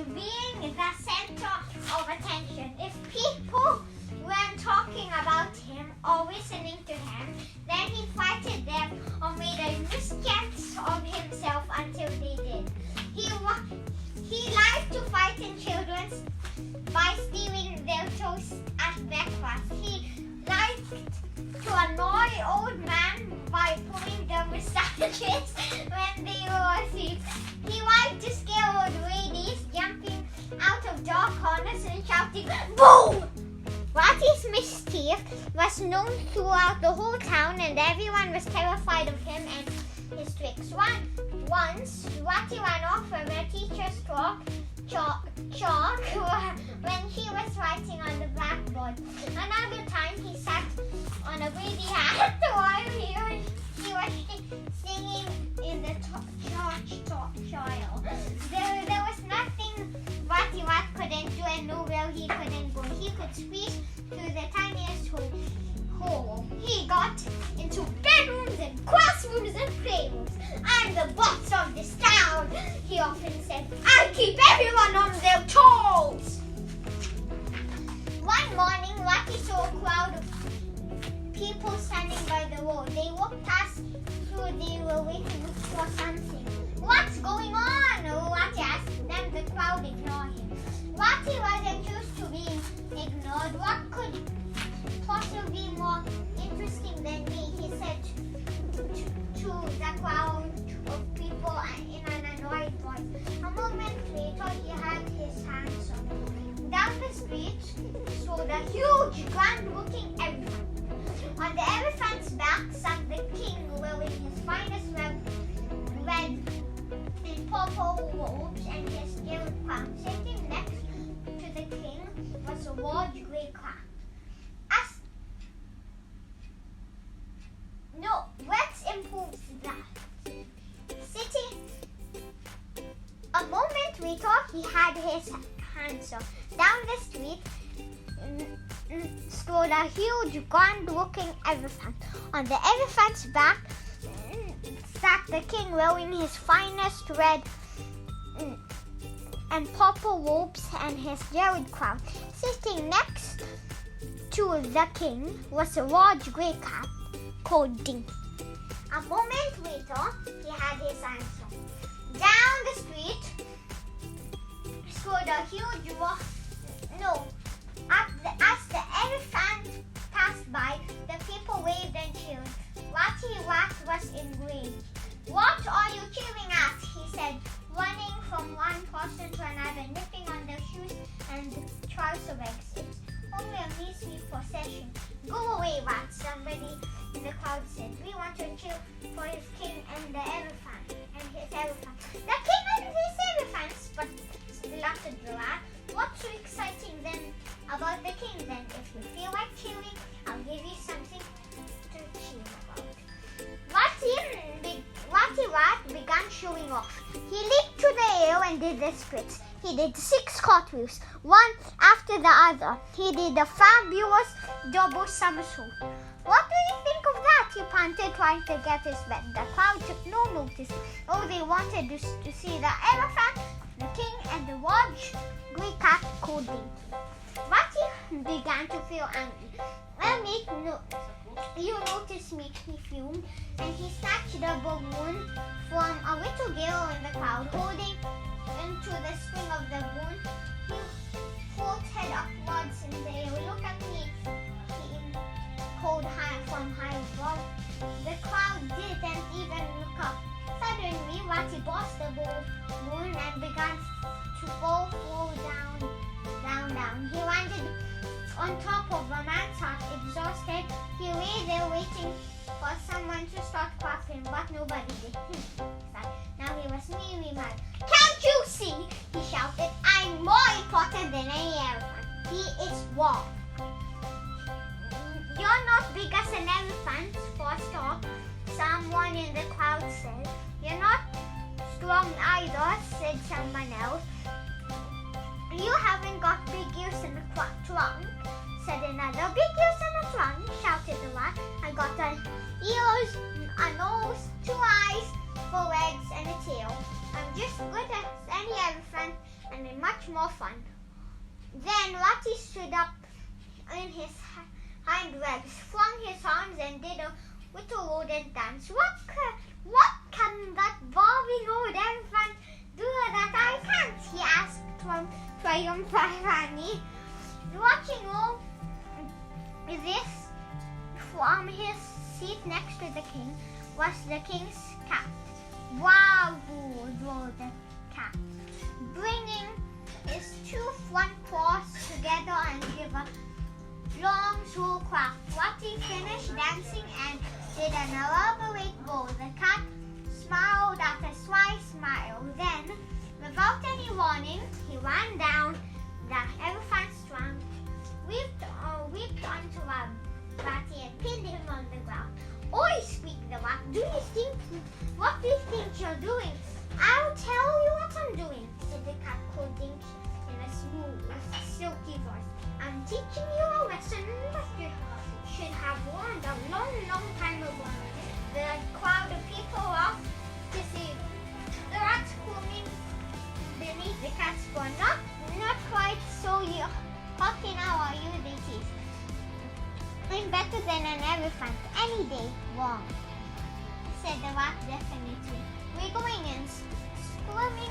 being the center of attention. If people weren't talking about him or listening to him, then he frightened them or made a nuisance of himself until they did. He liked to frighten children by stealing their toast at breakfast. He liked to annoy old men by pulling their mustaches when they were asleep. He liked to scare old ladies, jumping out of dark corners and shouting, "Boo!" Ratty's mischief was known throughout the whole town, and everyone was terrified of him and his tricks. Once, Ratty ran off from the teacher's chalk when he was writing on the blackboard. Another time, he sat on a baby hat while he was singing in the church choir. There was nothing Ratty Rat couldn't do and nowhere he couldn't go. He could squeeze through the tiniest hole. He got into bedrooms and classrooms and playrooms. "I'm the boss of this town," he often said. "I keep everyone on their toes." One morning, Ratty saw a crowd of people standing by the road. They walked past through. They were waiting for something. "What's going on?" Ratty asked them. The crowd ignored him. Ratty wasn't used to being ignored. "What could possibly be more interesting than me?" he said to the crowd of people in an annoyed voice. A moment later, he had his hands on. Down the street strode a huge, grand-looking elephant. On the elephant's back sat the king, wearing his finest red and purple robes and his jeweled crown. Sitting next to the king was a large grey cat. No, let's improve that. Sitting a moment later, he had his hands up. Down the street strode a huge, grand-looking elephant. On the elephant's back sat the king, wearing his finest red and purple robes and his jeweled crown. Sitting next to the king was a large grey cat called Dinky. A moment later, he had his hands up. Down the street strode a huge as the elephant passed by, the people waved and cheered. Ratty Rat was enraged. "What are you cheering at?" he said, running from one person to another, nipping on their shoes and trouser legs. "It's only a measly procession." "Go away, Rat," somebody in the crowd said. "We want to cheer for his king and the elephant and his elephant." "The king and his elephants," but spluttered the rat. "What's so exciting then about the king then? If you feel like cheering, I'll give you something to cheer about." Ratty Rat began showing off. He leaped to the air and did the splits. He did 6 cartwheels, one after the other. He did a fabulous double somersault. "What do you think of that?" he panted, trying to get his breath. The crowd took no notice. All they wanted to see the elephant, the king, and the large grey cat called Dinky. Ratty began to feel angry. "You notice me," he fumed, and he snatched a balloon from a little girl in the crowd. Holding into the string of the balloon, he floated upwards in the air. "Look at me," he called from high above. The crowd didn't even look up. Suddenly, Ratty burst the balloon and began to fall down. He landed on top of a man's heart. Exhausted, he lay there waiting for someone to start clapping, but nobody did. Now he was nearly mad. "Can't you see?" he shouted. "I'm more important than any elephant." He is wrong. "You're not big as an elephant," first off, someone in the crowd said. "You're not strong either," said someone else. "You haven't got big ears and a trunk," said another. "Big ears and a trunk," shouted the rat. "I got ears, a nose, 2 eyes, 4 legs, and a tail. I'm just good as any elephant and much more fun. Then Ratty stood up in his hind legs, flung his arms, and did a little rodent dance. What can that bobbing old elephant do that I can't? He asked from triumphantly. Watching all this from his seat next to the king was the king's cat. Wow, roared the cat, bringing his two front paws together and give a long, slow crack. Ratty finished dancing and did an elaborate bow. The cat smiled at a sly smile. Then, without any warning, he ran down the elephant's trunk, whipped onto Ratty and pinned him on the ground. Oi, squeaked the rat. What do you think you're doing? I'll tell you what I'm doing, said the cat called Dinky in a smooth, silky voice. I'm teaching you a lesson that you should have learned a long, long time ago. The crowd of people laughed to see the rat squirming beneath the cat's paw. Not quite so cocky now, are you, they teased. I'm better than an elephant any day long, said the rat definitely, wiggling and squirming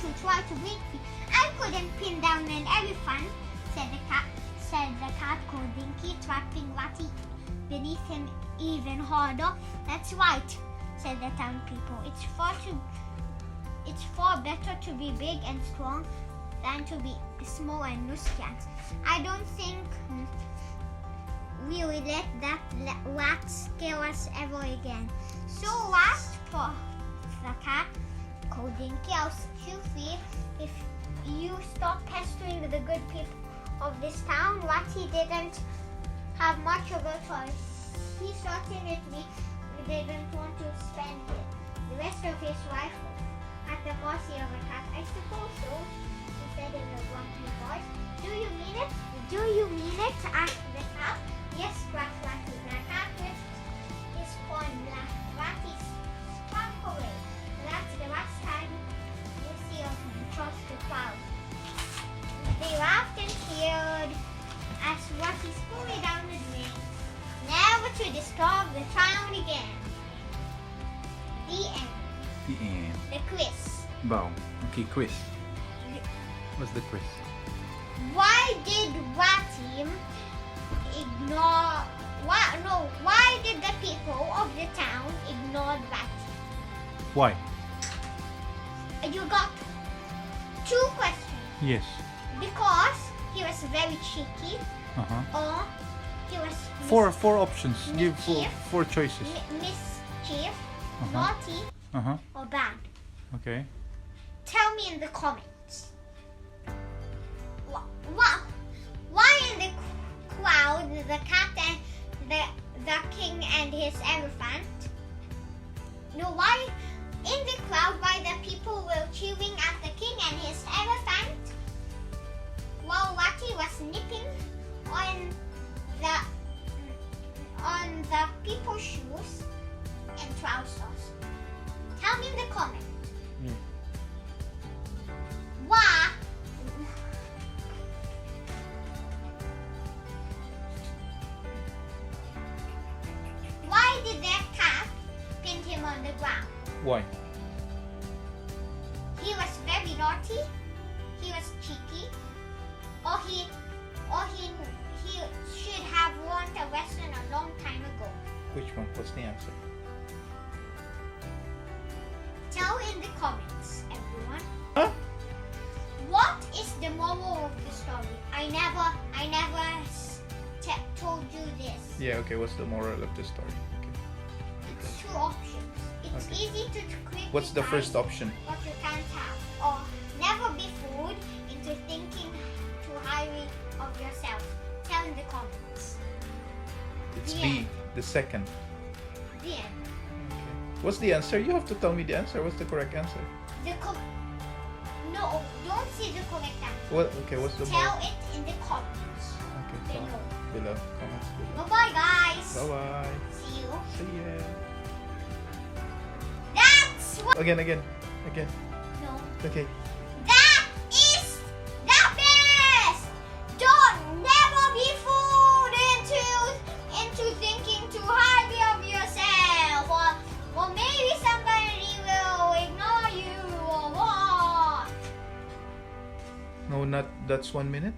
to try to break free. I couldn't pin down an elephant, said the cat called Dinky, trapping Ratty beneath him even harder. That's right, said the town people. It's far better to be big and strong than to be small and loose cats. I don't think we will let that rat scare us ever again. So last for the cat called Dinky, I'll set you free if you stop pestering the good people of this town. Ratty didn't have much of a choice. He certainly didn't want to spend the rest of his life at the mercy of a cat. I suppose so, he said in a grumpy voice. Do you mean it? Do you mean it? Asked the cat. Yes, quacked Ratty. The cat lifted his paw and laughed. Ratty sprang away. That's the last time you see of him, trust the crowd. They laughed and cheered as Ratty scurried down the drain, never to disturb the town again. The end. The end. The quiz. Wow. Okay, quiz. What's the quiz? Why did Ratty ignore? Why did the people of the town ignore Ratty? Why? You got two questions. Yes. Because he was very cheeky, or he was Four options. Give four choices. mischief, naughty, or bad. Okay. Tell me in the comments. Why in the crowd, the cat and the king and his elephant? No, why in the crowd, why the people were cheering at the king and his elephant, while Ratty was nipping on the people's shoes and trousers? Tell me in the comments. Why did that cat pin him on the ground? Why? He was very naughty, he was cheeky, or he should have learned a lesson a long time ago. Which one? What's the answer? Tell in the comments, everyone. Huh? What is the moral of the story? I never told you this. Yeah, okay, what's the moral of the story? Okay. It's two options. It's Okay. easy to criticize. What's the first option? What you can't have, or never be fooled into thinking too highly of yourself. Tell in the comments. It's The B, end. the second. The end. Okay. What's the answer? You have to tell me the answer. What's the correct answer? No, don't say the correct answer. What? Okay, what's the Tell it in the comments. Okay, Below. below. Comments below. Bye-bye, guys. Bye-bye. See you. See ya. That's what. Again. No. Okay. No, not that's 1 minute.